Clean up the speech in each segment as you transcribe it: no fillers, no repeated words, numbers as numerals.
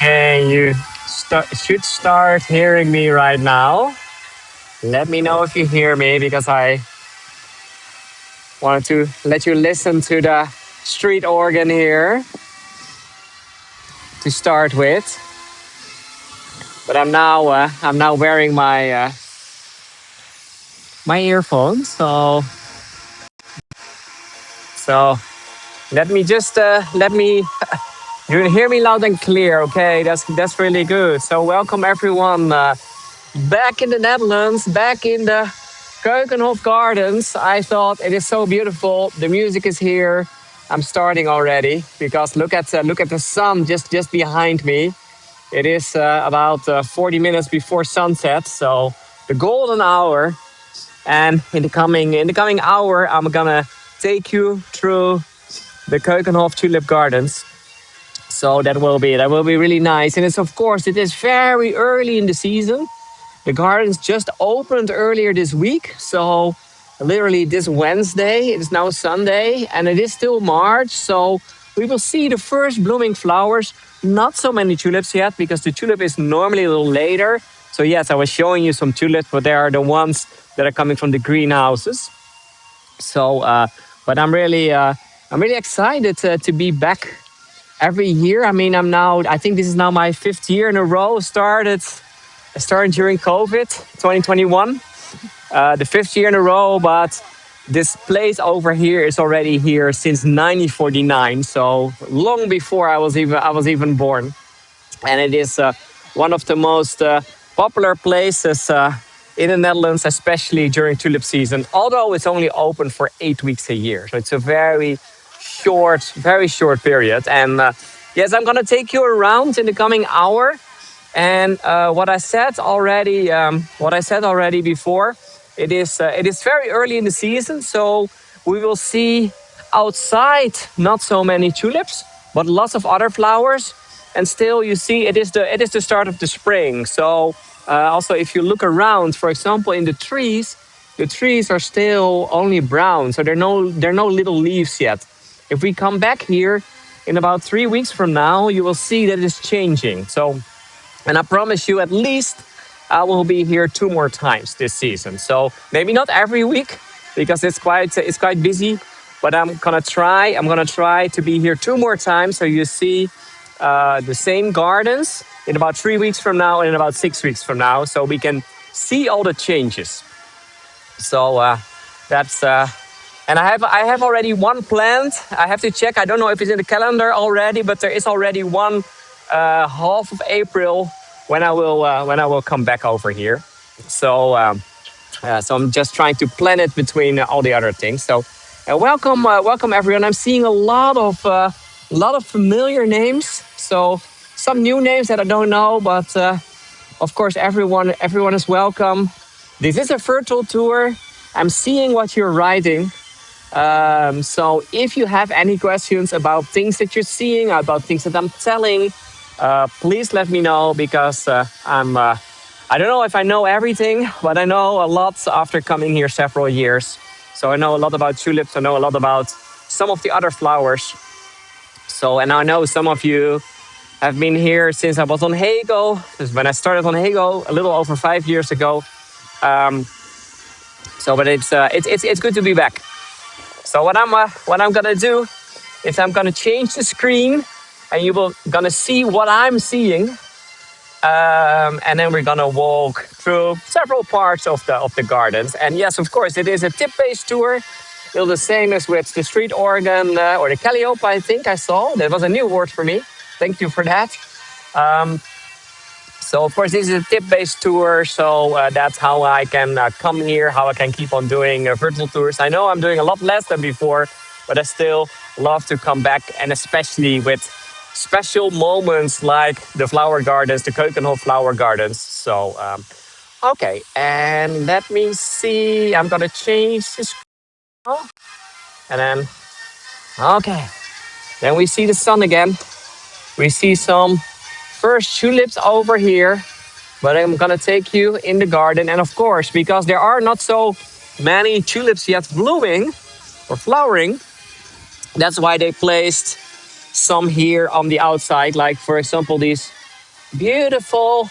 Okay, you should start hearing me right now. Let me know if you hear me because I wanted to let you listen to the street organ here to start with. But I'm now wearing my earphones, so let me you hear me loud and clear. Okay, that's really good. So welcome everyone. Back in the Netherlands, back in the Keukenhof Gardens. I thought it is so beautiful. The music is here. I'm starting already because look at the sun just behind me. It is about 40 minutes before sunset, so the golden hour. And in the coming hour, I'm gonna take you through the Keukenhof Tulip Gardens. So that will be really nice. And it is very early in the season. The gardens just opened earlier this week. So, literally this Wednesday, it is now Sunday, and it is still March. So, we will see the first blooming flowers. Not so many tulips yet, because the tulip is normally a little later. So, yes, I was showing you some tulips, but they are the ones that are coming from the greenhouses. So, but I'm really excited to be back every year. I mean, I think this is now my fifth year in a row. I started during COVID, 2021, the fifth year in a row. But this place over here is already here since 1949, so long before I was even born. And it is one of the most popular places in the Netherlands, especially during tulip season. Although it's only open for 8 weeks a year, so it's a very short period. And yes, I'm gonna take you around in the coming hour. And what I said already before, it is very early in the season, so we will see outside not so many tulips, but lots of other flowers. And still, you see, it is the start of the spring. So also, if you look around, for example, in the trees are still only brown, so there are no little leaves yet. If we come back here in about 3 weeks from now, you will see that it's changing. So, and I promise you, at least I will be here two more times this season. So maybe not every week because it's quite busy. But I'm gonna try. I'm gonna try to be here two more times, so you see the same gardens in about 3 weeks from now and in about 6 weeks from now, so we can see all the changes. So that's. And I have already one planned. I have to check. I don't know if it's in the calendar already, but there is already one half of April when I will come back over here. So so I'm just trying to plan it between all the other things. So welcome everyone. I'm seeing a lot of familiar names. So some new names that I don't know, but of course everyone is welcome. This is a virtual tour. I'm seeing what you're writing. So if you have any questions about things that you're seeing, about things that I'm telling, please let me know because I don't know if I know everything, but I know a lot after coming here several years. So I know a lot about tulips. I know a lot about some of the other flowers. So, and I know some of you have been here since I was on Hego. This is when I started on Hego a little over 5 years ago. Um, but it's good to be back. So what I'm gonna do is I'm gonna change the screen, and you will gonna see what I'm seeing, and then we're gonna walk through several parts of the gardens. And yes, of course, it is a tip-based tour. Still the same as with the street organ or the calliope. I think I saw that was a new word for me. Thank you for that. Um, so of course, this is a tip-based tour. So that's how I can come here, how I can keep on doing virtual tours. I know I'm doing a lot less than before, but I still love to come back, and especially with special moments like the flower gardens, the Keukenhof flower gardens. So okay, and let me see. I'm gonna change this, and then okay. Then we see the sun again. We see some first tulips over here. But I'm gonna take you in the garden, and of course, because there are not so many tulips yet blooming or flowering, that's why they placed some here on the outside. Like for example, these beautiful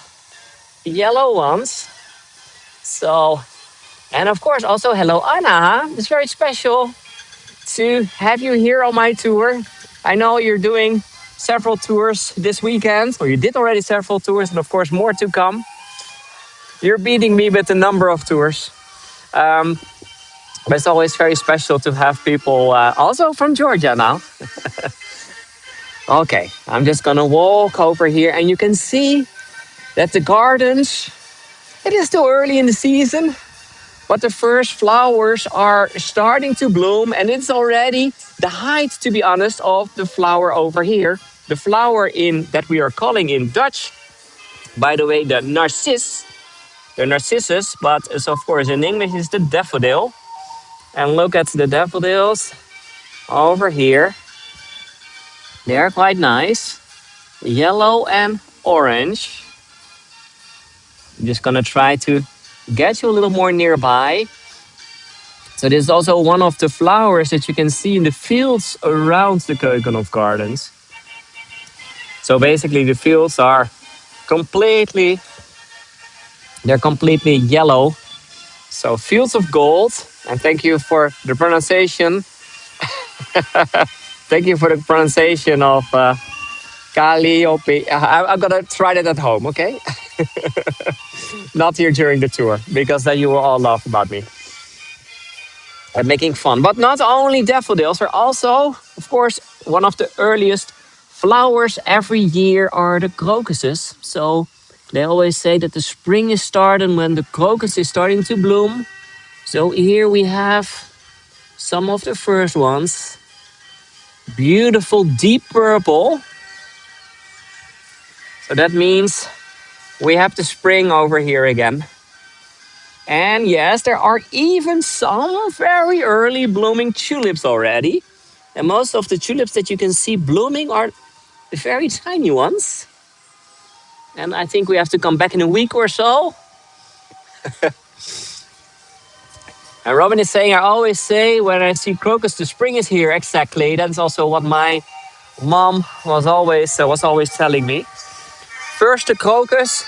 yellow ones. So, and of course also hello Anna. It's very special to have you here on my tour. I know you're doing several tours this weekend, or you did already several tours, and of course more to come. You're beating me with the number of tours. But it's always very special to have people also from Georgia now. Okay, I'm just gonna walk over here and you can see that the gardens, it is still early in the season, but the first flowers are starting to bloom and it's already the height, to be honest, of the flower over here. The flower in that we are calling in Dutch, by the way, the narcissus, but it's of course in English is the daffodil. And look at the daffodils over here. They're quite nice. Yellow and orange. I'm just gonna try to get you a little more nearby. So this is also one of the flowers that you can see in the fields around the Keukenhof Gardens. So basically the fields are completely, they're completely yellow. So fields of gold. And thank you for the pronunciation. Thank you for the pronunciation of Calliope. I'm gonna try that at home, okay? Not here during the tour, because then you will all laugh about me. And making fun. But not only daffodils are also, of course, one of the earliest flowers every year are the crocuses. So they always say that the spring is starting when the crocus is starting to bloom. So here we have some of the first ones. Beautiful deep purple. So that means we have the spring over here again. And yes, there are even some very early blooming tulips already. And most of the tulips that you can see blooming are the very tiny ones. And I think we have to come back in a week or so. And Robin is saying, I always say when I see crocus, the spring is here. Exactly. That's also what my mom was always telling me. First the crocus,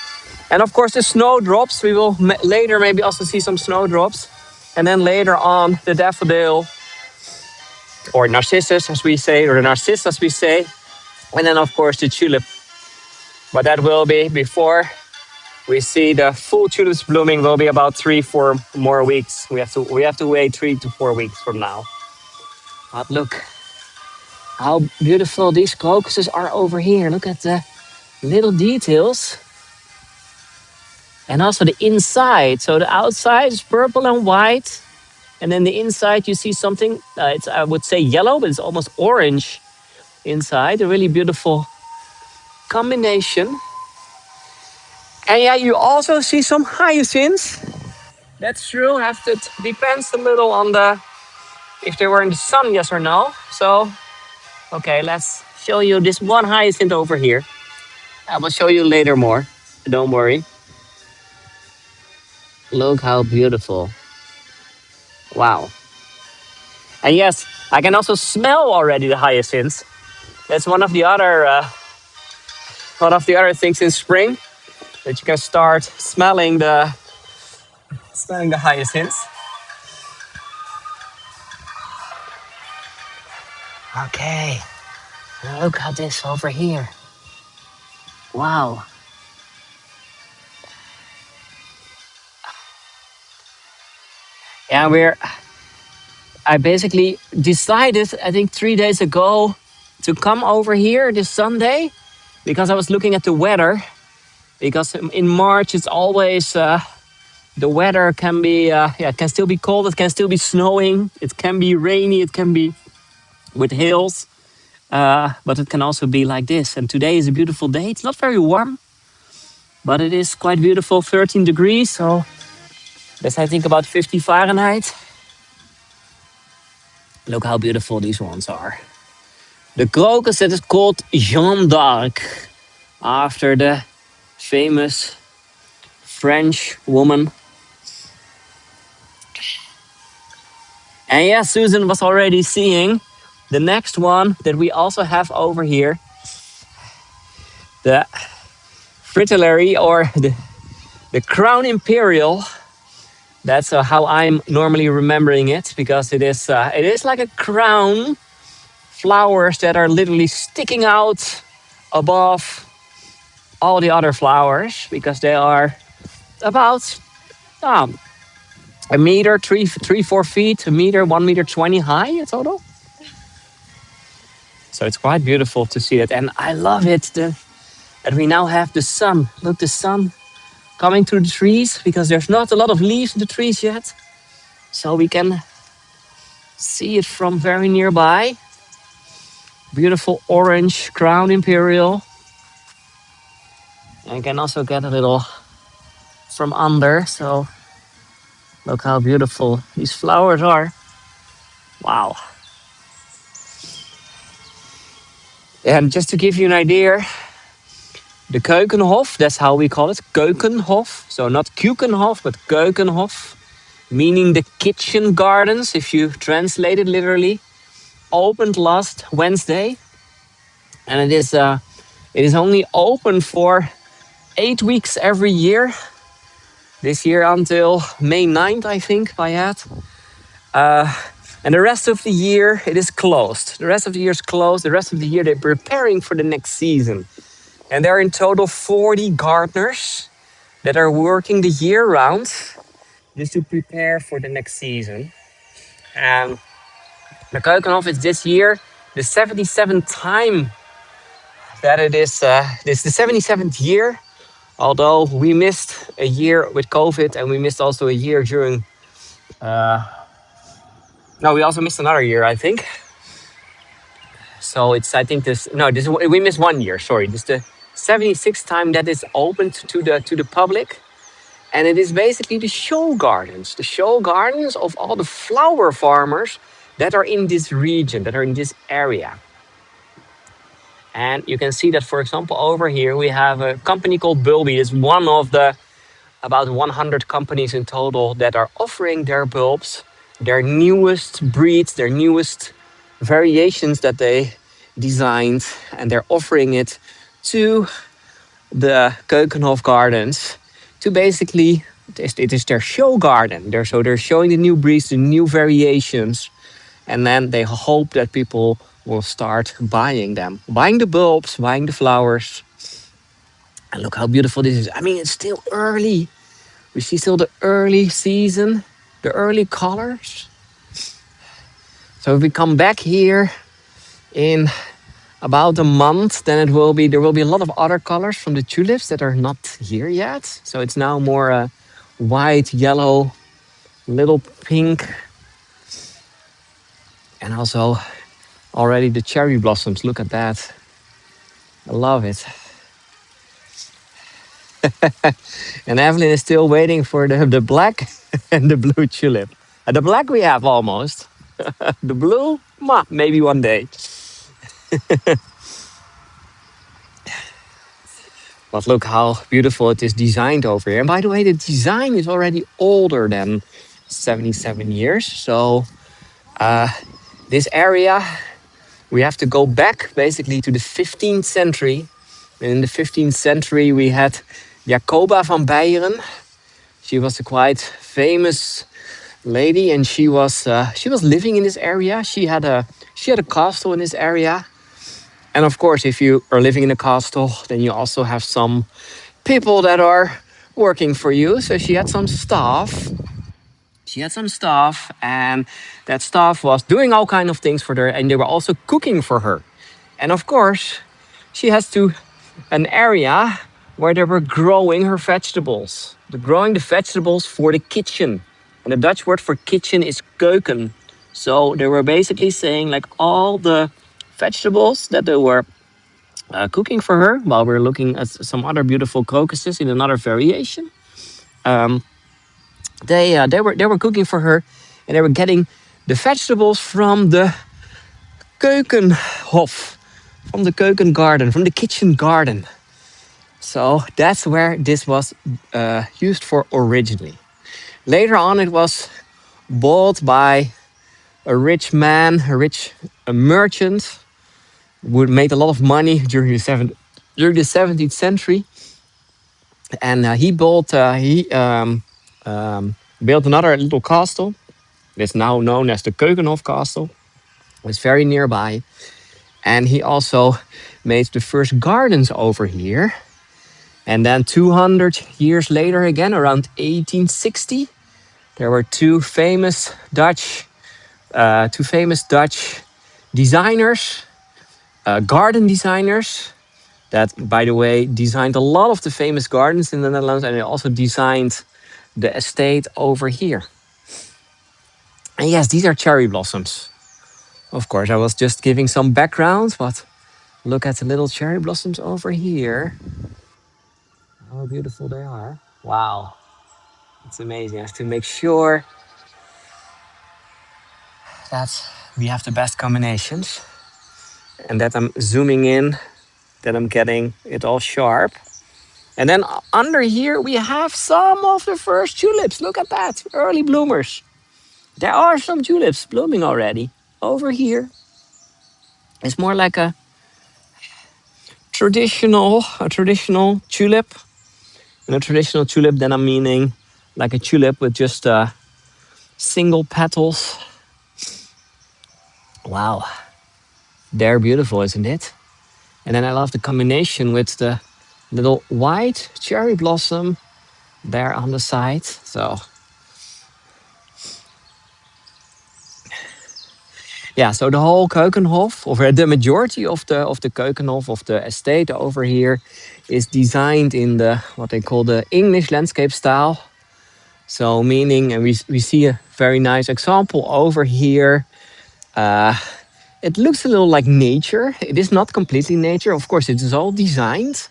and of course the snowdrops. We will later maybe also see some snowdrops. And then later on the daffodil, or narcissus as we say, or the narcissus as we say. And then of course the tulip. But that will be before we see the full tulips blooming will be about 3-4 more weeks. We have to wait 3 to 4 weeks from now. But look how beautiful these crocuses are over here. Look at the little details. And also the inside. So the outside is purple and white. And then the inside you see something, it's I would say yellow, but it's almost orange inside. A really beautiful combination. And yeah, you also see some hyacinths. That's true. It depends a little on if they were in the sun, yes or no. So, okay, let's show you this one hyacinth over here. I will show you later more. Don't worry. Look how beautiful. Wow. And yes, I can also smell already the hyacinths. That's one of the other things in spring that you can start smelling the hyacinths. Okay, look at this over here. Wow. Yeah, I basically decided, I think 3 days ago, to come over here this Sunday because I was looking at the weather. Because in March, it's always, the weather can be, it can still be cold, it can still be snowing, it can be rainy, it can be with hails. But it can also be like this. And today is a beautiful day. It's not very warm, but it is quite beautiful, 13 degrees. So that's, I think, about 50 Fahrenheit. Look how beautiful these ones are. The crocus that is called Jeanne d'Arc, after the famous French woman. And yeah, Susan was already seeing the next one that we also have over here. The fritillary or the crown imperial. That's how I'm normally remembering it, because it is like a crown, flowers that are literally sticking out above all the other flowers, because they are about um, a meter, 4 feet, a meter, 1 meter 20 high in total. So it's quite beautiful to see it, and I love it that we now have the sun. Look, the sun coming through the trees, because there's not a lot of leaves in the trees yet, so we can see it from very nearby. Beautiful orange crown imperial. And you can also get a little from under. So look how beautiful these flowers are. Wow. And just to give you an idea, the Keukenhof, that's how we call it, Keukenhof. So not Keukenhof, but Keukenhof, meaning the kitchen gardens, if you translate it literally, opened last Wednesday. And it is only open for 8 weeks every year. This year until May 9th, I think, by that. And the rest of the year, it is closed. The rest of the year is closed. The rest of the year, they're preparing for the next season. And there are in total 40 gardeners that are working the year round just to prepare for the next season. And the Keukenhof is this year the 77th time that it is. This is the 77th year. Although we missed a year with COVID, and we missed also a year during. No, we also missed another year, I think. So it's, I think this. No, this we missed 1 year. Sorry, this is the 76th time that is opened to the public, and it is basically the show gardens of all the flower farmers that are in this region, that are in this area. And you can see that, for example, over here we have a company called Bulby. It's one of the about 100 companies in total that are offering their bulbs, their newest breeds, their newest variations that they designed, and they're offering it to the Keukenhof Gardens to basically, it is their show garden. They're showing the new breeds, the new variations, and then they hope that people will start buying them, buying the bulbs, buying the flowers. And look how beautiful this is. I mean, it's still early. We see still the early season, the early colors. So if we come back here in about a month, then there will be a lot of other colors from the tulips that are not here yet. So it's now more white, yellow, little pink, and also already the cherry blossoms. Look at that. I love it. And Evelyn is still waiting for the black and the blue tulip. The black we have almost. The blue, maybe one day. But look how beautiful it is designed over here. And by the way, the design is already older than 77 years. So this area, we have to go back basically to the 15th century. And in the 15th century, we had Jacoba van Beieren. She was a quite famous lady, and she was living in this area. She had a castle in this area. And of course, if you are living in a castle, then you also have some people that are working for you. So she had some staff. And that staff was doing all kinds of things for her, and they were also cooking for her. And of course, she has an area where they were growing her vegetables. They're growing the vegetables for the kitchen. And the Dutch word for kitchen is keuken. So they were basically saying, like, all the vegetables that they were cooking for her, while we're looking at some other beautiful crocuses in another variation. They were cooking for her, and they were getting the vegetables from the Keukenhof, from the Keuken garden, from the kitchen garden. So that's where this was used for originally. Later on, it was bought by a rich man, a merchant, who made a lot of money during the 17th century. And he built another little castle. It's now known as the Keukenhof Castle. It's very nearby. And he also made the first gardens over here. And then 200 years later, again around 1860, there were two famous Dutch designers, garden designers, that, by the way, designed a lot of the famous gardens in the Netherlands, and they also designed the estate over here. And yes, these are cherry blossoms. Of course, I was just giving some background, but look at the little cherry blossoms over here. How beautiful they are. Wow, it's amazing. I have to make sure that we have the best combinations and that I'm zooming in, that I'm getting it all sharp. And then under here, we have some of the first tulips. Look at that, early bloomers. There are some tulips blooming already. Over here, it's more like a traditional tulip. And a traditional tulip, then I'm meaning like a tulip with just single petals. Wow, they're beautiful, isn't it? And then I love the combination with the little white cherry blossom there on the side. So yeah, so the whole Keukenhof, or the majority of the Keukenhof of the estate over here, is designed in the what they call the English landscape style. So meaning, and we see a very nice example over here. It looks a little like nature. It is not completely nature. Of course, it is all designed,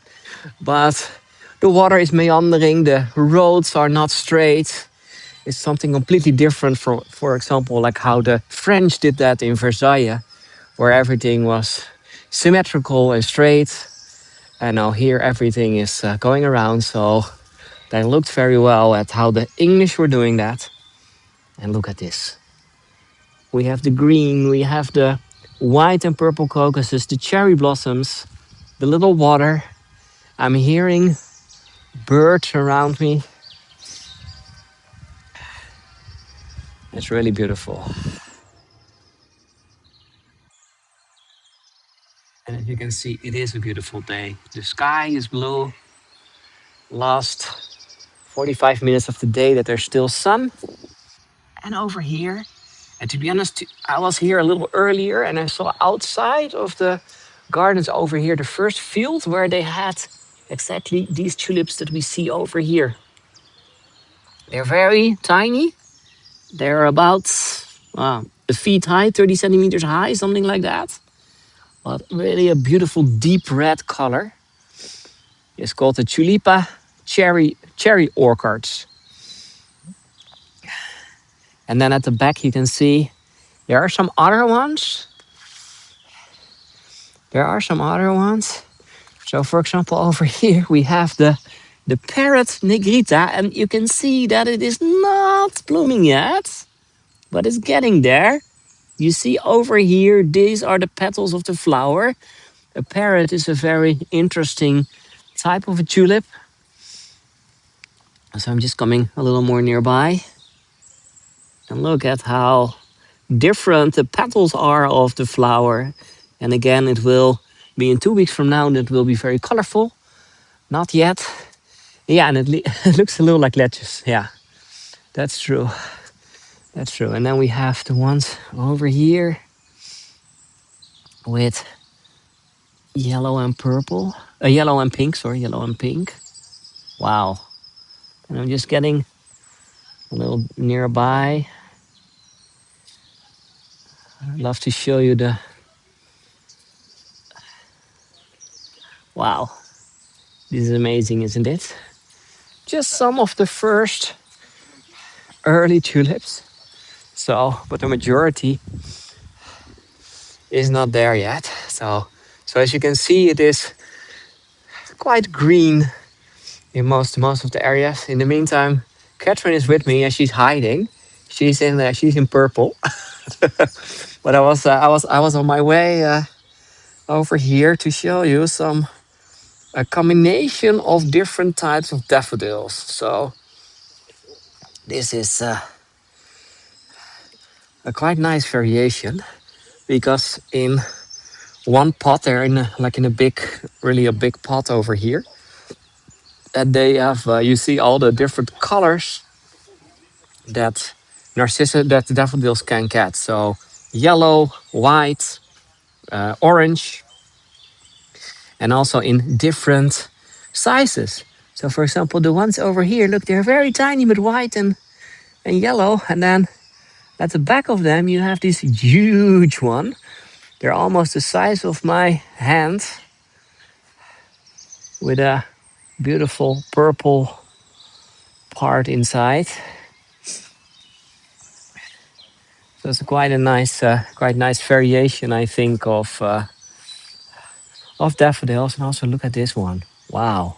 but the water is meandering. The roads are not straight. It's something completely different from, for example, like how the French did that in Versailles, where everything was symmetrical and straight. And now here everything is going around. So they looked very well at how the English were doing that. And look at this. We have the green, we have the white and purple crocuses, the cherry blossoms, the little water. I'm hearing birds around me. It's really beautiful. And as you can see, it is a beautiful day. The sky is blue. Last 45 minutes of the day that there's still sun. And over here, and to be honest, I was here a little earlier and I saw outside of the gardens over here the first field where they had exactly these tulips that we see over here. They're very tiny. They're about a feet high, 30 centimeters high, something like that. But really a beautiful deep red color. It's called the Tulipa cherry orchids. And then at the back you can see there are some other ones. So for example, over here we have the parrot negrita, and you can see that it is not blooming yet, but it's getting there. You see over here, these are the petals of the flower. A parrot is a very interesting type of a tulip. So I'm just coming a little more nearby. And look at how different the petals are of the flower. And again, it will be in 2 weeks from now, and it will be very colorful. Not yet. Yeah, and it looks a little like lettuce. Yeah, that's true. That's true. And then we have the ones over here with yellow and purple. Yellow and pink, sorry, yellow and pink. Wow. And I'm just getting a little nearby. I'd love to show you the... Wow. This is amazing, isn't it? Just some of the first early tulips. So, but the majority is not there yet. So as you can see, it is quite green in most of the areas. In the meantime, Catherine is with me and she's hiding. She's in purple. But I was on my way over here to show you some a combination of different types of daffodils. So this is a quite nice variation because in one pot they're in like in a big, really a big pot over here, and they have you see all the different colors that that daffodils can get. So yellow, white, orange, and also in different sizes. So for example, the ones over here, look, they're very tiny but white and yellow. And then at the back of them, you have this huge one. They're almost the size of my hand with a beautiful purple part inside. So it's quite nice variation, I think, of daffodils. And also look at this one. Wow,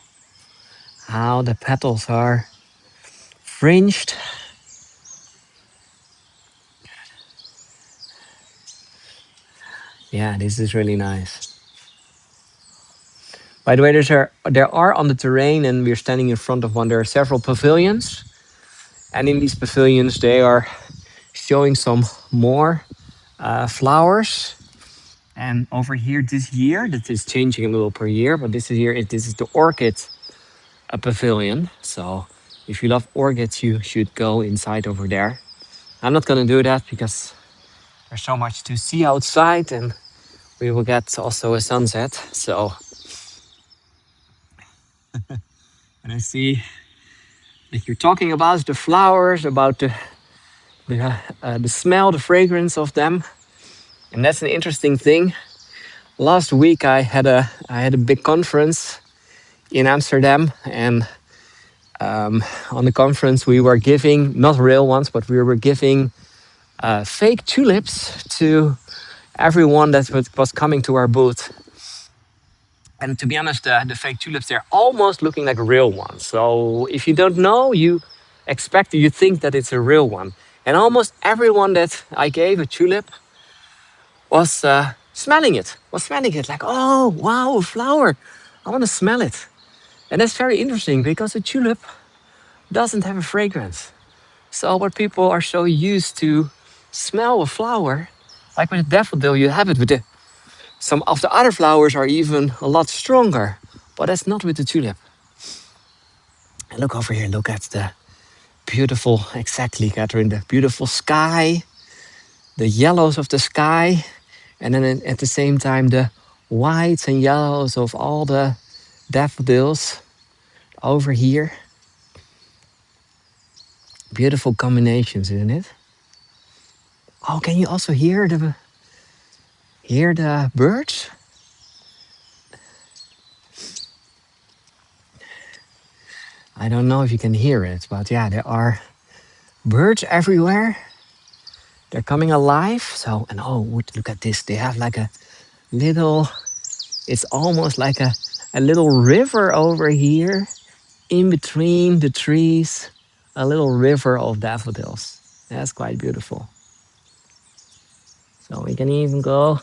how the petals are fringed. Yeah, this is really nice. By the way, there are on the terrain, and we're standing in front of one. There are several pavilions, and in these pavilions, they are showing some more flowers. And over here this year, that is changing a little per year, but this is the orchid pavilion. So if you love orchids, you should go inside over there. I'm not going to do that because there's so much to see outside, and we will get also a sunset. So, and I see that you're talking about the flowers, about the smell, the fragrance of them, and that's an interesting thing. Last week I had a big conference in Amsterdam, and on the conference we were giving not real ones, but we were giving fake tulips to everyone that was coming to our booth. And to be honest, the fake tulips, they're almost looking like real ones. So if you don't know, you think that it's a real one. And almost everyone that I gave a tulip was smelling it like, oh, wow, a flower. I want to smell it. And that's very interesting because a tulip doesn't have a fragrance. So what people are so used to smell a flower, like with a daffodil, you have it with some of the other flowers are even a lot stronger, but that's not with the tulip. And look over here, look at the beautiful, exactly, Catherine, the beautiful sky, the yellows of the sky, and then at the same time, the whites and yellows of all the daffodils over here. Beautiful combinations, isn't it? Oh, can you also hear the birds? I don't know if you can hear it, but yeah, there are birds everywhere. They're coming alive. So, and oh, look at this. They have like a little, it's almost like a little river over here in between the trees. A little river of daffodils. That's quite beautiful. So we can even go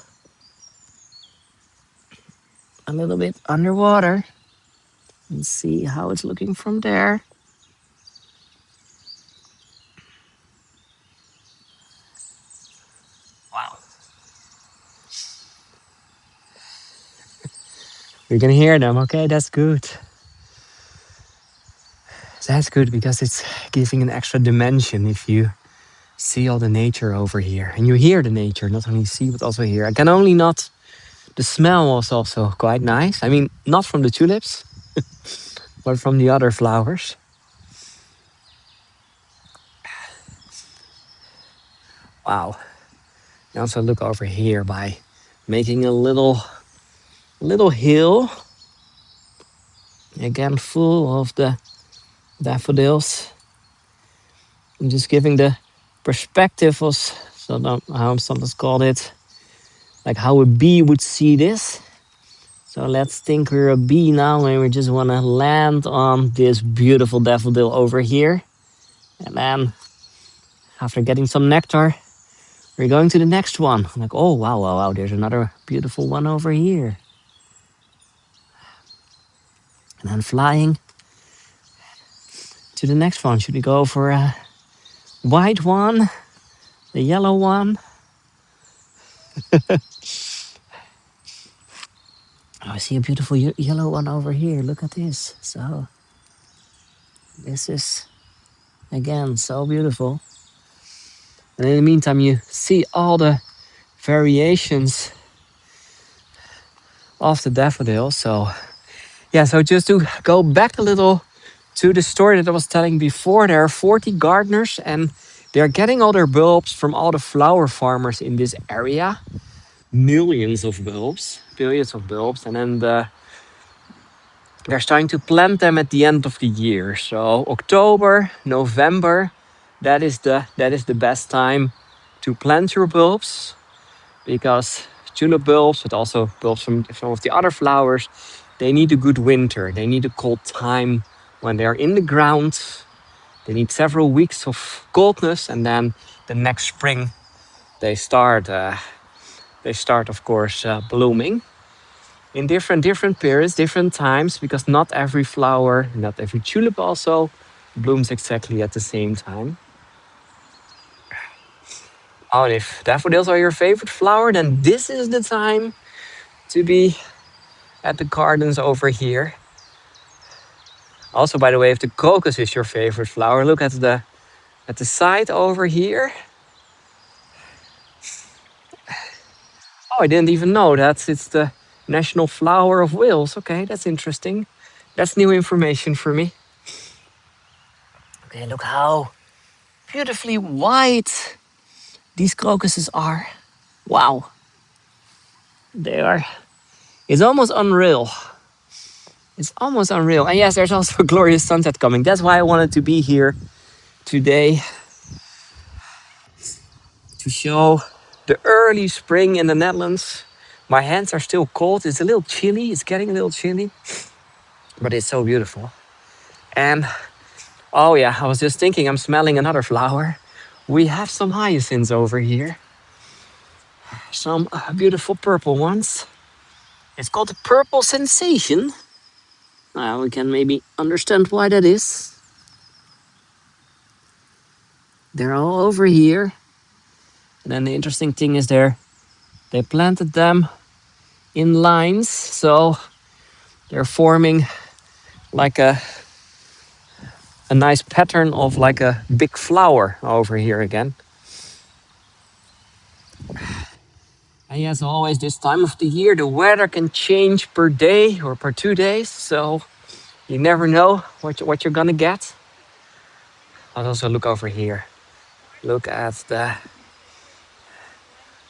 a little bit underwater and see how it's looking from there. Wow. We can hear them. Okay, that's good. That's good because it's giving an extra dimension if you see all the nature over here. And you hear the nature, not only see, but also hear. I can only not... The smell was also quite nice. I mean, not from the tulips, but from the other flowers. Wow. And also look over here by making a little hill. Again, full of the daffodils. I'm just giving the perspective of, how sometimes called it, like how a bee would see this. So let's think we're a bee now and we just want to land on this beautiful daffodil over here. And then after getting some nectar, we're going to the next one. I'm like, oh, wow, there's another beautiful one over here. And then flying to the next one. Should we go for a white one? The yellow one? Oh, I see a beautiful yellow one over here. Look at this. So this is, again, so beautiful. And in the meantime, you see all the variations of the daffodils. So yeah, so just to go back a little to the story that I was telling before, there are 40 gardeners and they're getting all their bulbs from all the flower farmers in this area. Millions of bulbs, billions of bulbs, and then they're starting to plant them at the end of the year. So October, November, that is the best time to plant your bulbs, because tulip bulbs, but also bulbs from some of the other flowers, they need a good winter. They need a cold time when they're in the ground. They need several weeks of coldness, and then the next spring they start. Of course, blooming in different periods, different times, because not every flower, not every tulip also blooms exactly at the same time. Oh, and if daffodils are your favorite flower, then this is the time to be at the gardens over here. Also, by the way, if the crocus is your favorite flower, look at the side over here. Oh, I didn't even know that it's the national flower of Wales. Okay, that's interesting. That's new information for me. Okay, look how beautifully white these crocuses are. Wow. They are. It's almost unreal. It's almost unreal. And yes, there's also a glorious sunset coming. That's why I wanted to be here today, to show the early spring in the Netherlands. My hands are still cold. It's a little chilly. It's getting a little chilly. But it's so beautiful. And oh yeah, I was just thinking, I'm smelling another flower. We have some hyacinths over here. Some beautiful purple ones. It's called the purple sensation. We can maybe understand why that is. They're all over here. And then the interesting thing is they planted them in lines. So they're forming like a nice pattern of like a big flower over here again. And yes, always this time of the year, the weather can change per day or per 2 days. So you never know what you're gonna get. I'll also look over here. Look at the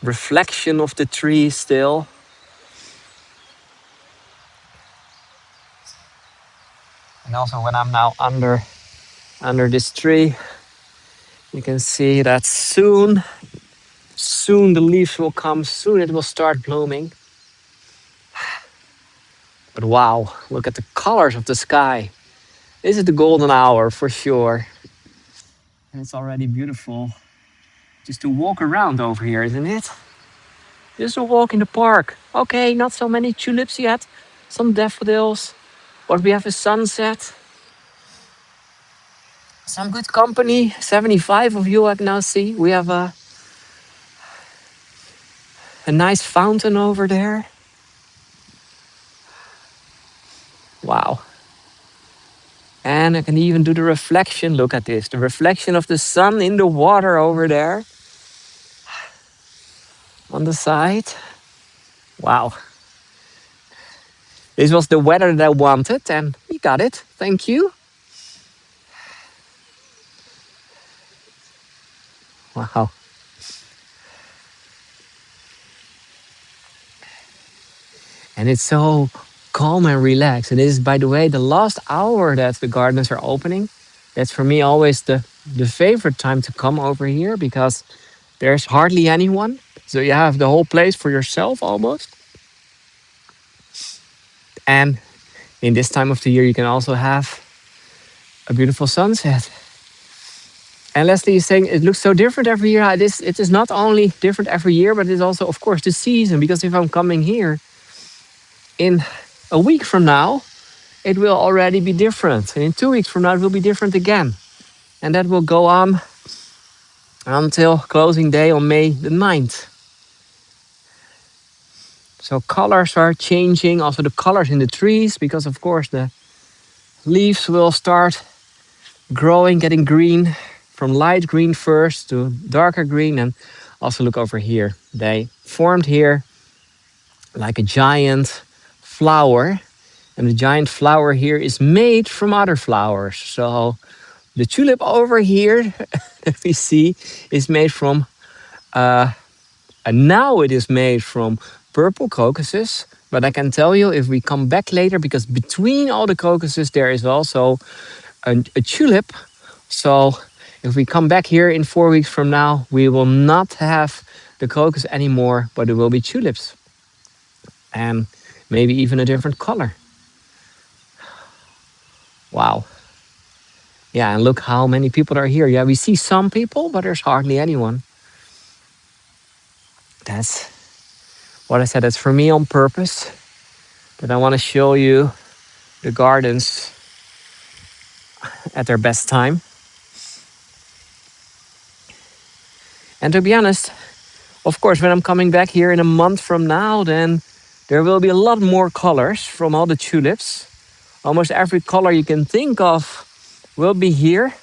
reflection of the tree still. And also when I'm now under this tree, you can see that soon the leaves will come, soon it will start blooming. But wow, look at the colors of the sky. This is the golden hour for sure. And it's already beautiful just to walk around over here, isn't it? Just a walk in the park. Okay, not so many tulips yet. Some daffodils. What we have is sunset. Some good company. 75 of you I can now see. We have a nice fountain over there. Wow. And I can even do the reflection. Look at this. The reflection of the sun in the water over there. On the side. Wow. This was the weather that I wanted and we got it. Thank you. Wow. And it's so calm and relaxed. And this is, by the way, the last hour that the gardens are opening. That's for me always the favorite time to come over here, because there's hardly anyone. So you have the whole place for yourself almost. And in this time of the year, you can also have a beautiful sunset. And Leslie is saying it looks so different every year. It is not only different every year, but it's also, of course, the season. Because if I'm coming here in a week from now, it will already be different. And in 2 weeks from now, it will be different again. And that will go on until closing day on May the 9th. So colors are changing, also the colors in the trees, because of course the leaves will start growing, getting green, from light green first to darker green. And also look over here. They formed here like a giant flower. And the giant flower here is made from other flowers. So the tulip over here that we see is made from, and now it is made from purple crocuses. But I can tell you if we come back later, because between all the crocuses there is also a tulip. So if we come back here in 4 weeks from now, we will not have the crocus anymore, but it will be tulips. And maybe even a different color. Wow. Yeah, and look how many people are here. Yeah, we see some people, but there's hardly anyone. That's what I said. That's for me on purpose. That I want to show you the gardens at their best time. And to be honest, of course, when I'm coming back here in a month from now, then there will be a lot more colors from all the tulips. Almost every color you can think of will be here.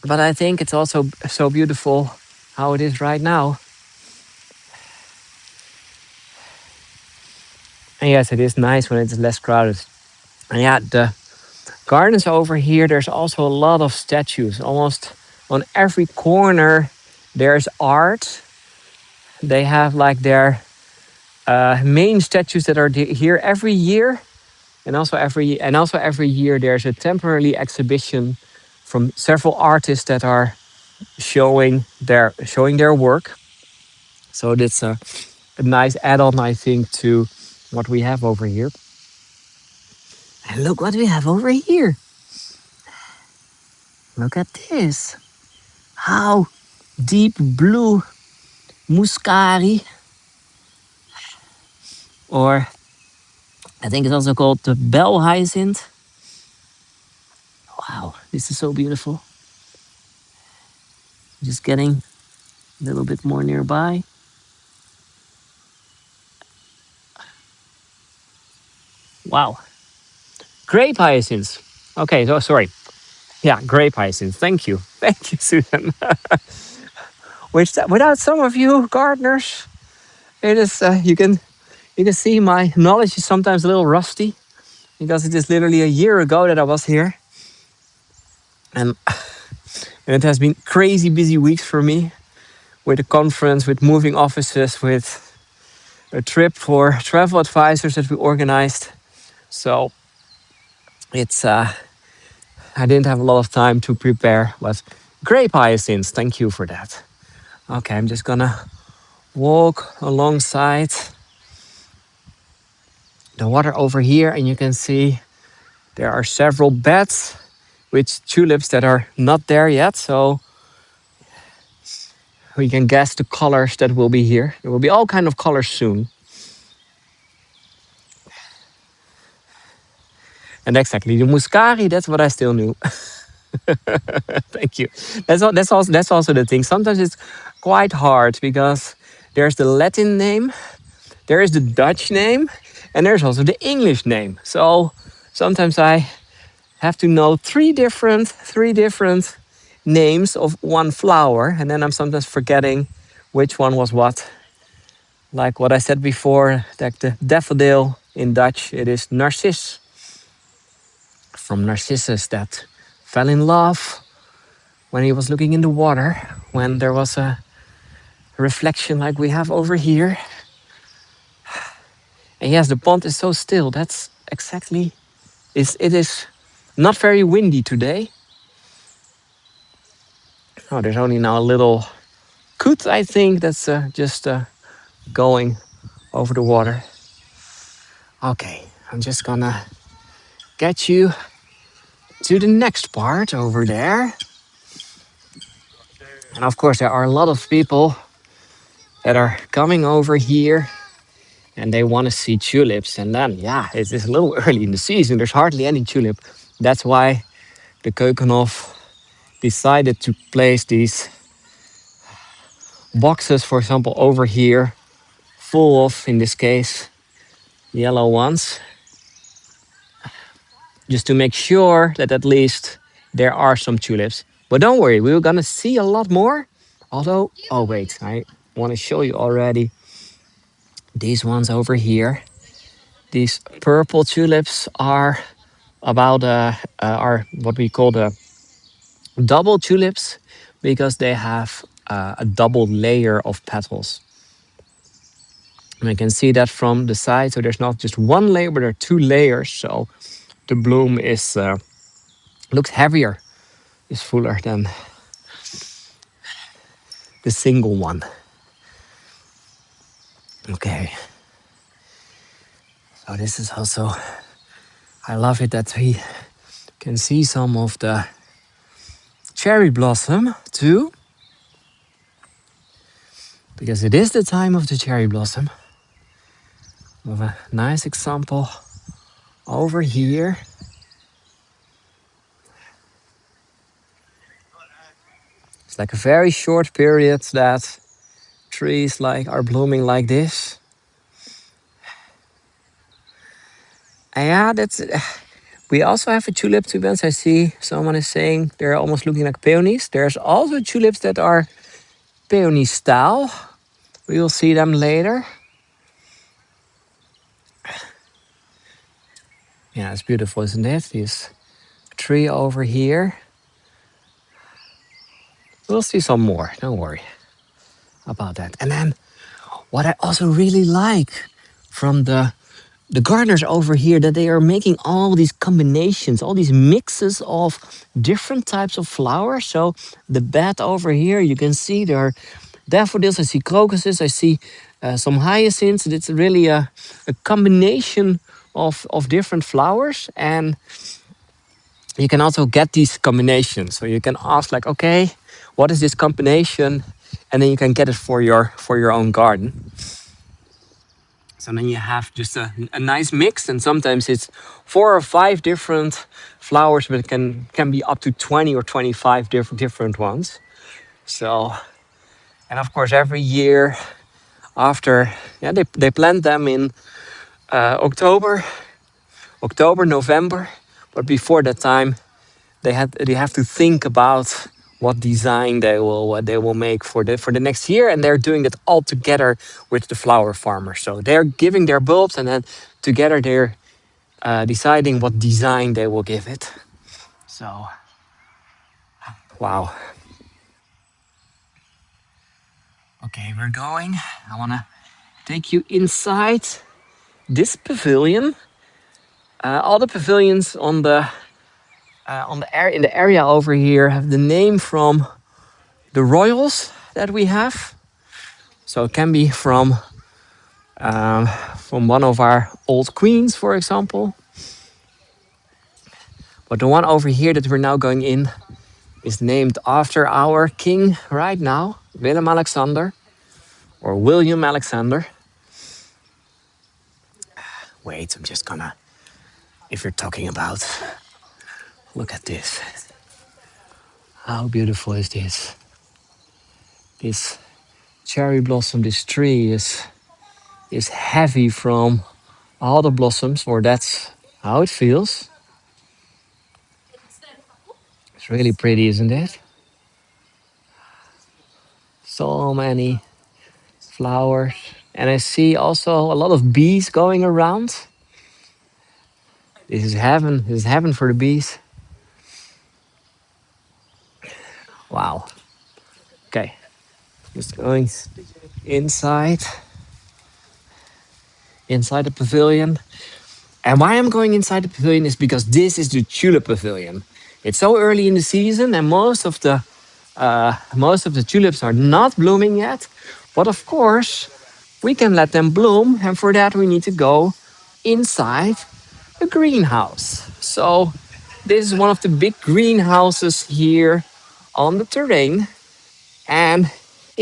But I think it's also so beautiful how it is right now. And yes, it is nice when it's less crowded. And yeah, the gardens over here, there's also a lot of statues. Almost on every corner there's art. They have like their main statues that are here every year. And also every year there's a temporary exhibition from several artists that are showing their work. So that's a nice add-on, I think, to what we have over here. And look what we have over here. Look at this. How deep blue muscari. Or I think it's also called the bell hyacinth. Wow, this is so beautiful. Just getting a little bit more nearby. Wow. Grape hyacinths. Okay, so sorry. Yeah, grape hyacinths. Thank you. Thank you, Susan. Which without some of you gardeners, it is you can see my knowledge is sometimes a little rusty, because it is literally a year ago that I was here. And it has been crazy busy weeks for me, with a conference, with moving offices, with a trip for travel advisors that we organized. So it's I didn't have a lot of time to prepare, but grape hyacinths, thank you for that. Okay, I'm just gonna walk alongside the water over here, and you can see there are several beds with tulips that are not there yet. So we can guess the colors that will be here. There will be all kind of colors soon. And exactly, the muscari, that's what I still knew. Thank you. That's also the thing. Sometimes it's quite hard, because there's the Latin name, there is the Dutch name, and there's also the English name. So sometimes I have to know three different names of one flower, and then I'm sometimes forgetting which one was what. Like what I said before, like the daffodil in Dutch, it is narcis, from Narcissus that fell in love when he was looking in the water, when there was a reflection like we have over here. And yes, the pond is so still. That's exactly, it is not very windy today. Oh, there's only now a little coot, I think, that's just going over the water. Okay, I'm just gonna get you to the next part over there. And of course, there are a lot of people that are coming over here and they want to see tulips. And then, yeah, it's a little early in the season. There's hardly any tulip. That's why the Keukenhof decided to place these boxes, for example, over here, full of, in this case, yellow ones, just to make sure that at least there are some tulips. But don't worry, we're gonna see a lot more. Although, oh wait, I want to show you already these ones over here. These purple tulips are are what we call the double tulips because they have a double layer of petals. And I can see that from the side. So there's not just one layer, but there are two layers. So the bloom is looks heavier, is fuller than the single one. Okay. So this is also, I love it that we can see some of the cherry blossom too, because it is the time of the cherry blossom. We have a nice example over here. It's like a very short period that trees like are blooming like this. And yeah, that's. We also have a tulip. To be honest, I see someone is saying they're almost looking like peonies. There's also tulips that are peony style. We will see them later. Yeah, it's beautiful, isn't it? This tree over here. We'll see some more. Don't worry about that. And then what I also really like from the gardeners over here, that they are making all these combinations, all these mixes of different types of flowers. So the bed over here, you can see there are daffodils, I see crocuses, I see some hyacinths. It's really a combination of different flowers. And you can also get these combinations. So you can ask like, okay, what is this combination? And then you can get it for your own garden. So then you have just a nice mix, and sometimes it's 4 or 5 different flowers, but it can be up to 20 or 25 different ones. So, and of course, every year after, yeah, they plant them in October, November, but before that time, they have to think about what design they will make for the next year, and they're doing that all together with the flower farmer. So they're giving their bulbs, and then together they're deciding what design they will give it. So, wow. Okay, we're going. I want to take you inside this pavilion. All the pavilions in the area over here have the name from the royals that we have. So it can be from one of our old queens, for example. But the one over here that we're now going in is named after our king right now, Willem Alexander, or William Alexander. Wait, I'm just gonna, if you're talking about, look at this. How beautiful is this? This cherry blossom, this tree is heavy from all the blossoms, or that's how it feels. It's really pretty, isn't it? So many flowers. And I see also a lot of bees going around. This is heaven. This is heaven for the bees. Wow. Okay. Just going inside the pavilion. And why I'm going inside the pavilion is because this is the tulip pavilion. It's so early in the season, and most of the tulips are not blooming yet. But of course, we can let them bloom, and for that we need to go inside a greenhouse. So this is one of the big greenhouses here on the terrain, and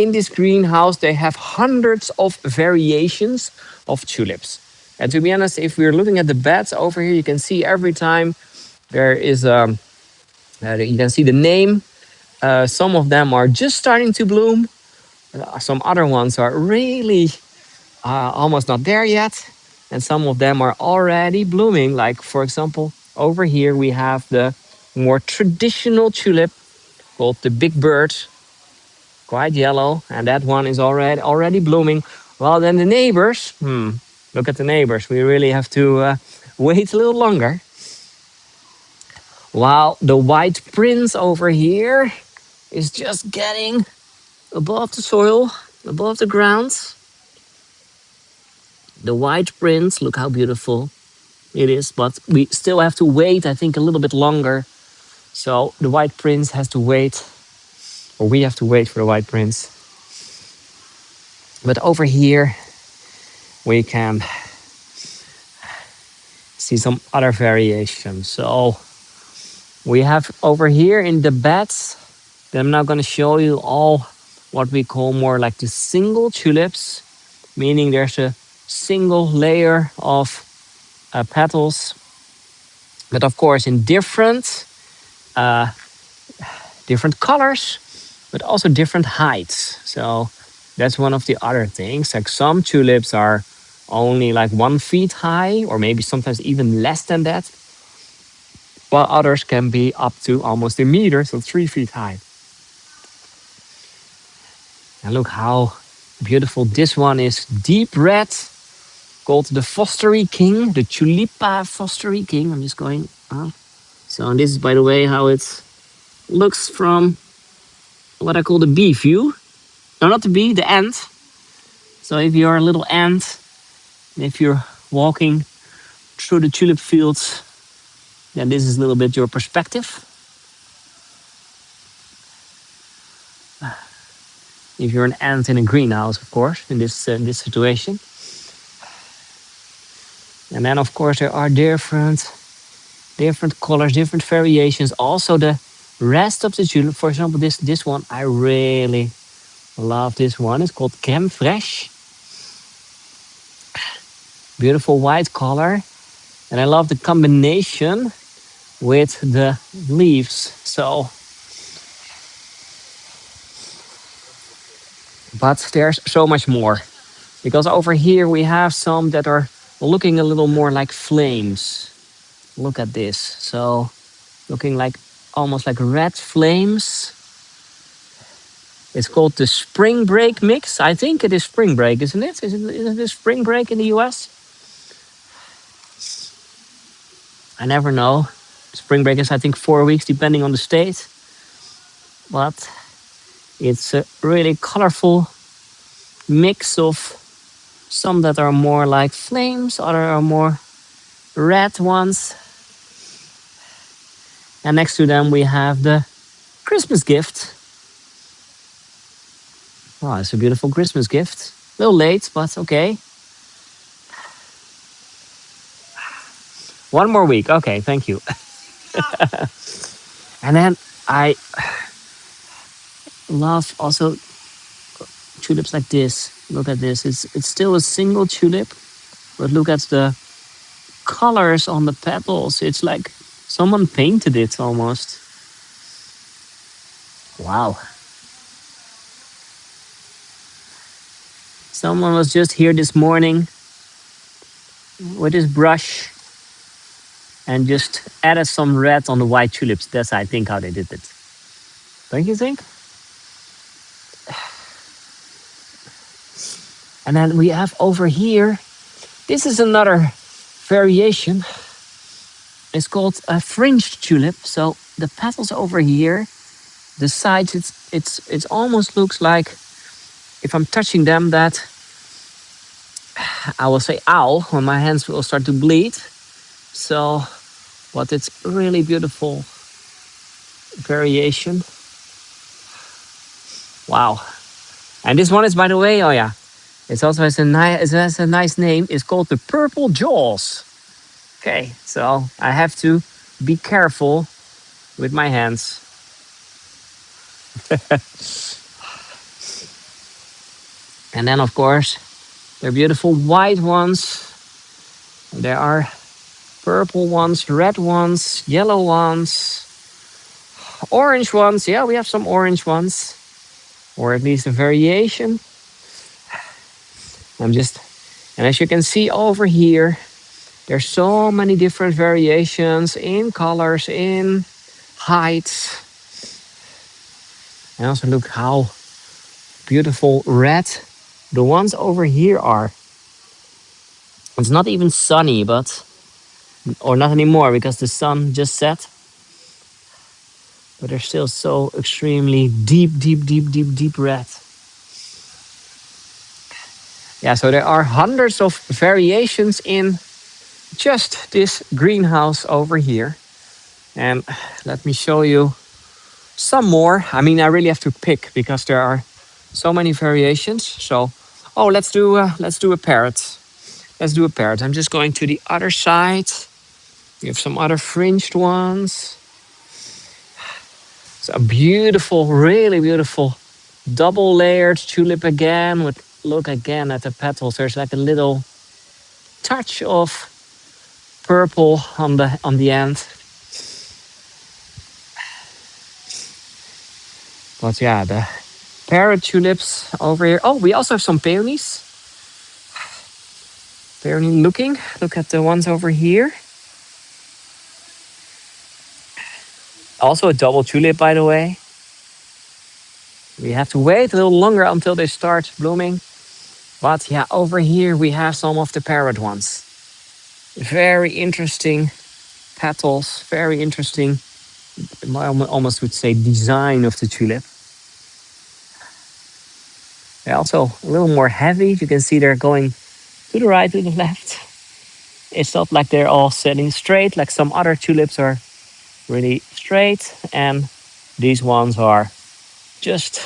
in this greenhouse, they have hundreds of variations of tulips. And to be honest, if we're looking at the beds over here, you can see every time there is you can see the name. Some of them are just starting to bloom. Some other ones are really almost not there yet. And some of them are already blooming. Like, for example, over here we have the more traditional tulip called the big bird, quite yellow. And that one is already blooming. Well, then the neighbors, look at the neighbors. We really have to wait a little longer. While the white prince over here is just getting above the soil, above the ground. The white prince, look how beautiful it is, but we still have to wait, I think, a little bit longer. So the white prince has to wait, or we have to wait for the white prince. But over here, we can see some other variations. So we have over here in the beds, then I'm now going to show you all what we call more like the single tulips, meaning there's a single layer of petals, but of course in different colors, but also different heights. So that's one of the other things. Like some tulips are only like 1 feet high, or maybe sometimes even less than that, while others can be up to almost a meter, so 3 feet high. And look how beautiful this one is. Deep red, called the Fostery King, the Tulipa Fostery King. I'm just going up. So this is, by the way, how it looks from what I call the bee view. No, not the bee, the ant. So if you're a little ant, if you're walking through the tulip fields, then this is a little bit your perspective. If you're an ant in a greenhouse, of course, in this situation. And then, of course, there are different colors, different variations. Also, the rest of the tulip, for example, this one, I really love this one. It's called Crème Fraîche. Beautiful white color. And I love the combination with the leaves. So, but there's so much more. Because over here we have some that are looking a little more like flames. Look at this. So looking like almost like red flames. It's called the spring break mix. I think it is spring break, isn't it? Isn't it spring break in the US? I never know. Spring break is, I think, 4 weeks depending on the state. But it's a really colorful mix of some that are more like flames, other are more red ones. And next to them we have the Christmas gift. Oh, it's a beautiful Christmas gift. A little late, but okay. 1 more week. Okay, thank you. And then I love also tulips like this. Look at this. It's still a single tulip, but look at the colors on the petals. It's like someone painted it almost. Wow. Someone was just here this morning with his brush and just added some red on the white tulips. That's, I think, how they did it. Don't you think? And then we have over here, this is another variation. It's called a fringed tulip. So the petals over here, the sides, it almost looks like, if I'm touching them, that I will say ow, when my hands will start to bleed. So, but it's really beautiful variation. Wow. And this one is, by the way, oh yeah, it has a nice name. It's called the Purple Jaws. Okay, so I have to be careful with my hands. And then, of course, there are beautiful white ones. There are purple ones, red ones, yellow ones, orange ones. Yeah, we have some orange ones, or at least a variation. And as you can see over here, there's so many different variations in colors, in heights. And also look how beautiful red the ones over here are. It's not even sunny, or not anymore because the sun just set. But they're still so extremely deep, deep, deep, deep, deep red. Yeah, so there are hundreds of variations in just this greenhouse over here. And let me show you some more. I mean, I really have to pick because there are so many variations. So, let's do a parrot. Let's do a parrot. I'm just going to the other side. We have some other fringed ones. It's a beautiful, really beautiful double layered tulip again. Look again at the petals. There's like a little touch of purple on the end. But yeah, the parrot tulips over here. Oh, we also have some peonies. Peony looking. Look at the ones over here. Also a double tulip, by the way. We have to wait a little longer until they start blooming. But yeah, over here we have some of the parrot ones. Very interesting petals. Very interesting, I almost would say, design of the tulip. They're also a little more heavy. You can see they're going to the right, to the left. It's not like they're all sitting straight, like some other tulips are really straight. And these ones are just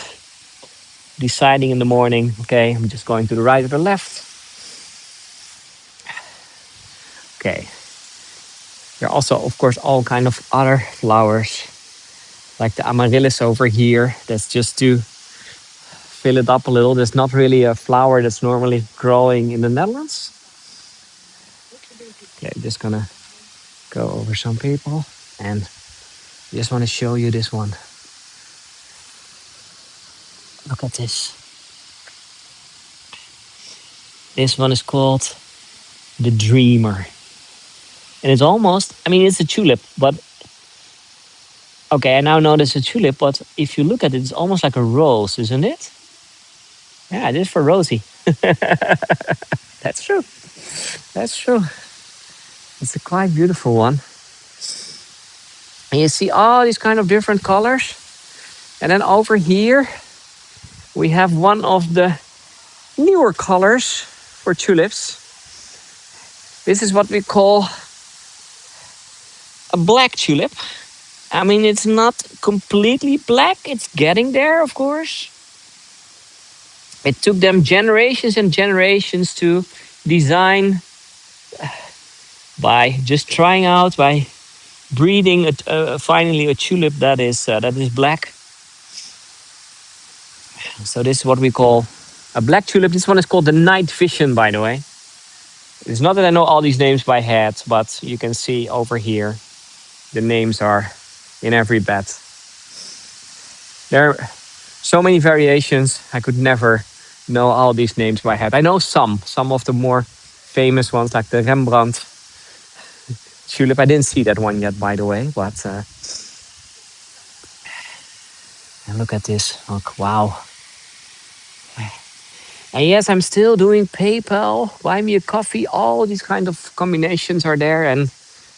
deciding in the morning, okay, I'm just going to the right or the left. Okay. There are also, of course, all kind of other flowers, like the amaryllis over here. That's just to fill it up a little. There's not really a flower that's normally growing in the Netherlands. Okay, I'm just gonna go over some people and just want to show you this one. Look at this. This one is called the Dreamer. And it's almost, I mean, it's a tulip, but okay, I now know it's a tulip, but if you look at it, it's almost like a rose, isn't it? Yeah, it is for Rosie. That's true. That's true. It's a quite beautiful one. And you see all these kind of different colors. And then over here, we have one of the newer colors for tulips. This is what we call a black tulip. I mean, it's not completely black. It's getting there, of course. It took them generations and generations to design by just trying out, by breeding finally a tulip that is black. So this is what we call a black tulip. This one is called the Night Vision, by the way. It's not that I know all these names by head, but you can see over here the names are in every bed. There are so many variations. I could never know all these names by head. I know some of the more famous ones, like the Rembrandt tulip. I didn't see that one yet, by the way, but and look at this. Look, wow. And yes, I'm still doing PayPal, buy me a coffee. All these kind of combinations are there. And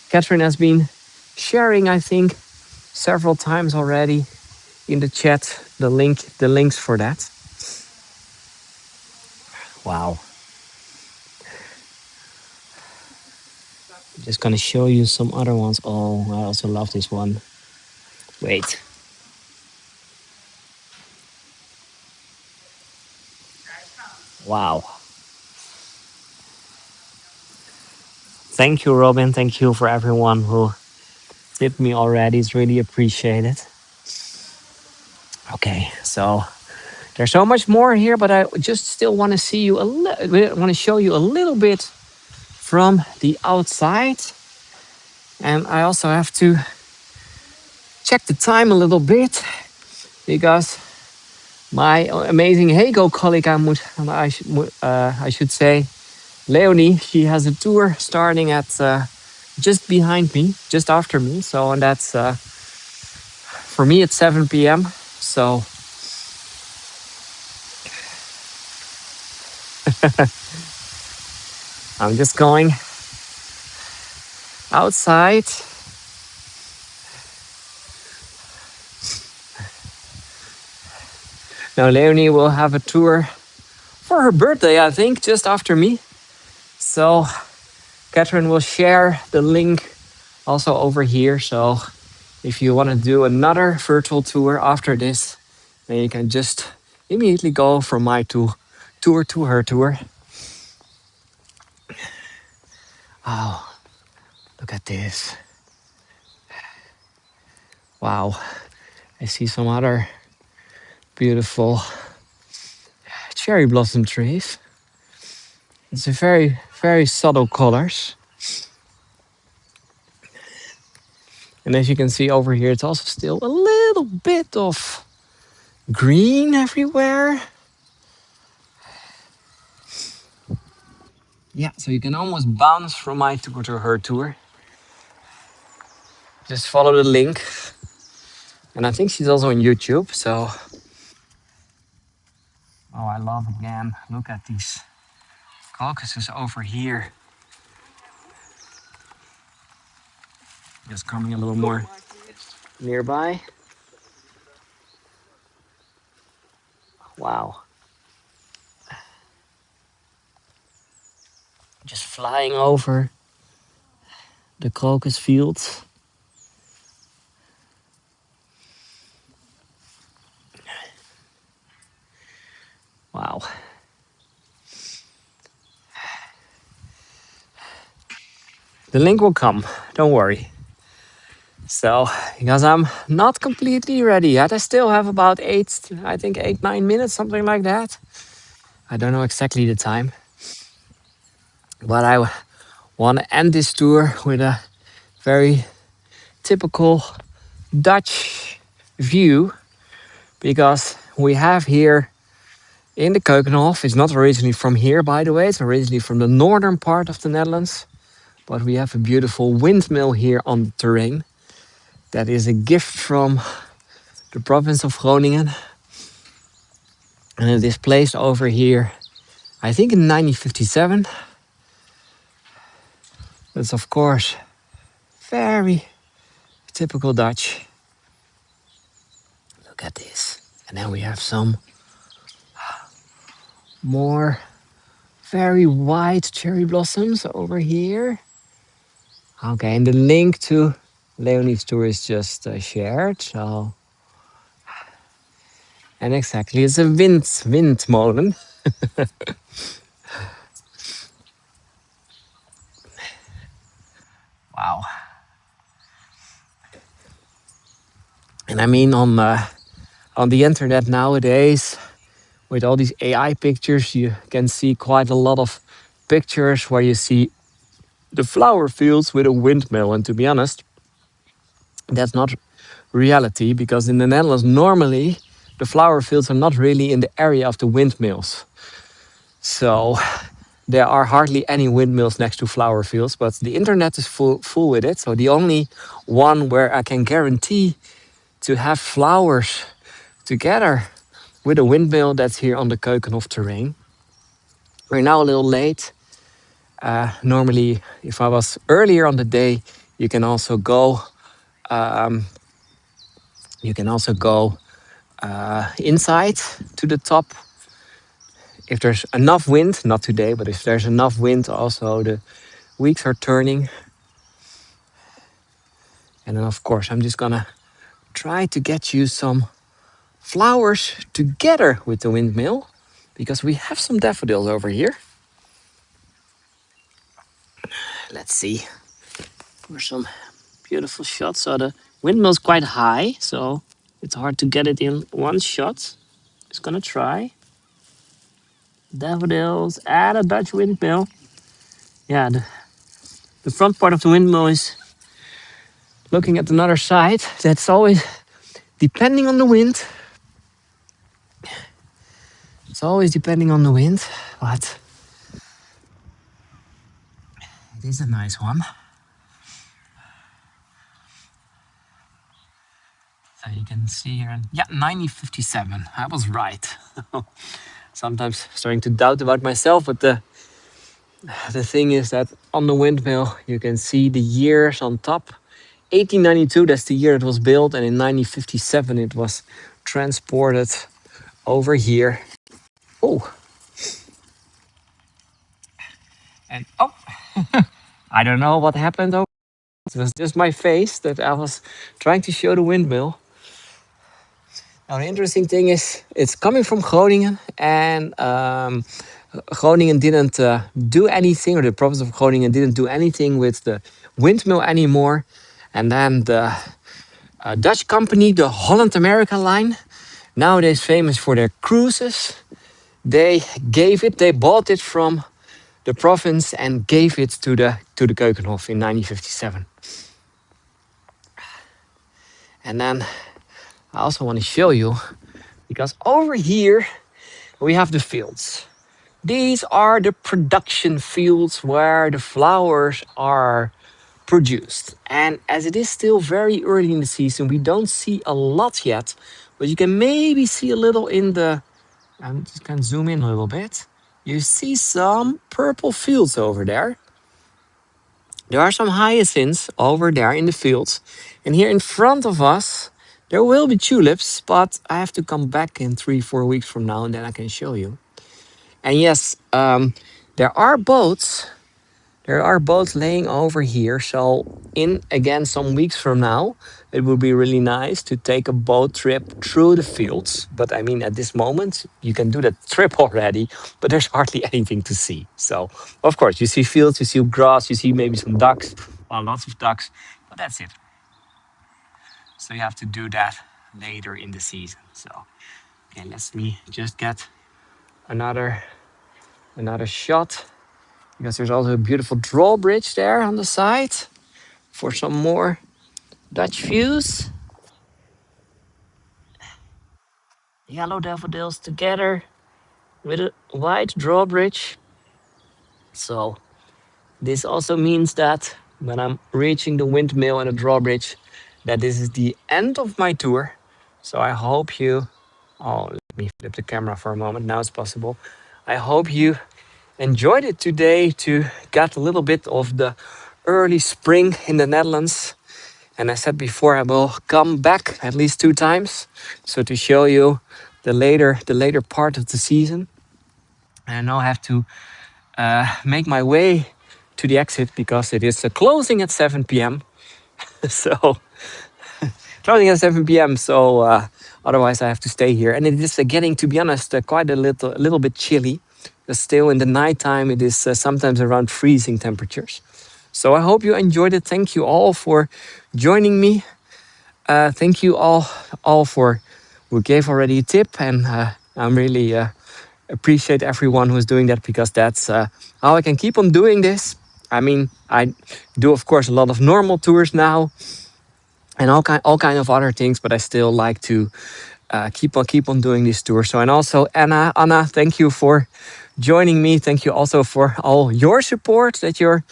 Catherine has been sharing, I think, several times already in the chat the links for that. Wow. I'm just gonna show you some other ones. Oh, I also love this one. Wait. Wow. Thank you, Robin. Thank you for everyone who tipped me already. It's really appreciated. Okay, so There's so much more here, but I just still want to see you want to show you a little bit from the outside. And I also have to check the time a little bit because my amazing Hego colleague, I should say, Leonie, she has a tour starting at just behind me, just after me. So, and that's for me, it's 7 p.m. So, I'm just going outside. Now, Leonie will have a tour for her birthday, I think, just after me. So, Catherine will share the link also over here. So, if you want to do another virtual tour after this, then you can just immediately go from my tour to her tour. Oh, look at this. Wow. I see some other beautiful cherry blossom trees. It's a very, very subtle colors. And as you can see over here, it's also still a little bit of green everywhere. Yeah, so you can almost bounce from my tour to her tour. Just follow the link. And I think she's also on YouTube, so. Oh, I love again. Look at these crocuses over here. Just coming a little more nearby. Wow. Just flying over the crocus fields. Wow. The link will come, don't worry. So, because I'm not completely ready yet, I still have about 9 minutes, something like that. I don't know exactly the time. But I want to end this tour with a very typical Dutch view, because we have here in the Keukenhof, it's not originally from here, by the way, it's originally from the northern part of the Netherlands, but we have a beautiful windmill here on the terrain. That is a gift from the province of Groningen. And it is placed over here, I think in 1957. It's of course very typical Dutch. Look at this. And then we have some more very white cherry blossoms over here. Okay, and the link to Leonie's tour is just shared. So, and exactly, it's a windmolen. Wow. And I mean, on the internet nowadays, with all these AI pictures, you can see quite a lot of pictures where you see the flower fields with a windmill. And to be honest, that's not reality, because in the Netherlands, normally the flower fields are not really in the area of the windmills. So there are hardly any windmills next to flower fields, but the internet is full with it. So the only one where I can guarantee to have flowers together with a windmill, that's here on the Keukenhof terrain. We're now a little late. Normally, if I was earlier on the day, you can also go. Inside to the top. If there's enough wind, not today, but if there's enough wind, also the weeks are turning. And then, of course, I'm just gonna try to get you some flowers together with the windmill, because we have some daffodils over here. Let's see. For some beautiful shots. So the windmill's quite high, so it's hard to get it in one shot. Just gonna try. Daffodils and a Dutch windmill. Yeah, the front part of the windmill is looking at another side. That's always depending on the wind. It's always depending on the wind, but it is a nice one. So you can see here, yeah, 1957. I was right. Sometimes starting to doubt about myself, but the thing is that on the windmill you can see the years on top. 1892, that's the year it was built, and in 1957 it was transported over here. Oh, and oh, I don't know what happened. Oh, it was just my face that I was trying to show the windmill. Now, the interesting thing is it's coming from Groningen, and Groningen didn't do anything, or the province of Groningen didn't do anything with the windmill anymore. And then the Dutch company, the Holland America line, nowadays famous for their cruises, they bought it from the province and gave it to the Keukenhof in 1957. And then I also want to show you, because over here we have the fields. These are the production fields where the flowers are produced. And as it is still very early in the season, we don't see a lot yet, but you can maybe see a little in the, I'm just going to zoom in a little bit. You see some purple fields over there. There are some hyacinths over there in the fields. And here in front of us, there will be tulips, but I have to come back in 3-4 weeks from now, and then I can show you. And yes, there are boats. There are boats laying over here. So in, again, some weeks from now, it would be really nice to take a boat trip through the fields. But I mean, at this moment, you can do that trip already, but there's hardly anything to see. So, of course, you see fields, you see grass, you see maybe some ducks, well, lots of ducks, but that's it. So you have to do that later in the season. So, okay, let me just get another shot, because there's also a beautiful drawbridge there on the side for some more Dutch views. Yellow daffodils together with a white drawbridge. So this also means that when I'm reaching the windmill and the drawbridge, that this is the end of my tour. So I hope you, oh, let me flip the camera for a moment. Now it's possible. I hope you enjoyed it today to get a little bit of the early spring in the Netherlands. And I said before, I will come back at least 2 times, so to show you the later part of the season. And I now have to make my way to the exit, because it is closing at 7 p.m. So closing at 7 p.m. So otherwise I have to stay here. And it is getting, to be honest, quite a little bit chilly. Still in the nighttime, it is sometimes around freezing temperatures. So I hope you enjoyed it. Thank you all for joining me. Thank you all for who gave already a tip, and I'm really appreciate everyone who's doing that, because that's how I can keep on doing this. I mean, I do of course a lot of normal tours now, and all kind of other things, but I still like to keep on doing these tours. So, and also Anna, thank you for joining me. Thank you also for all your support that you're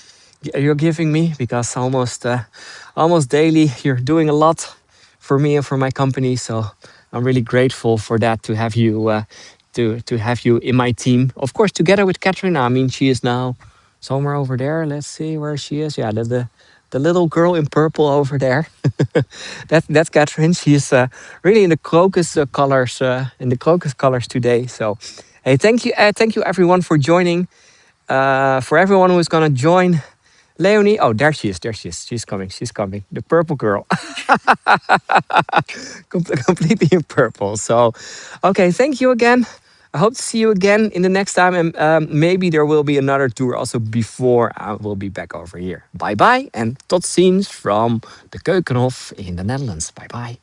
giving me, because almost daily you're doing a lot for me and for my company. So I'm really grateful for that, to have you to have you in my team. Of course, together with Catherine. I mean, she is now somewhere over there. Let's see where she is. Yeah, the little girl in purple over there. That's Catherine. She's really in the crocus colors today. So, hey, thank you everyone for joining. For everyone who is gonna join Leonie. Oh, there she is. She's coming. The purple girl. Completely in purple. So, okay, thank you again. I hope to see you again in the next time. And maybe there will be another tour also before I will be back over here. Bye bye. And tot ziens from the Keukenhof in the Netherlands. Bye bye.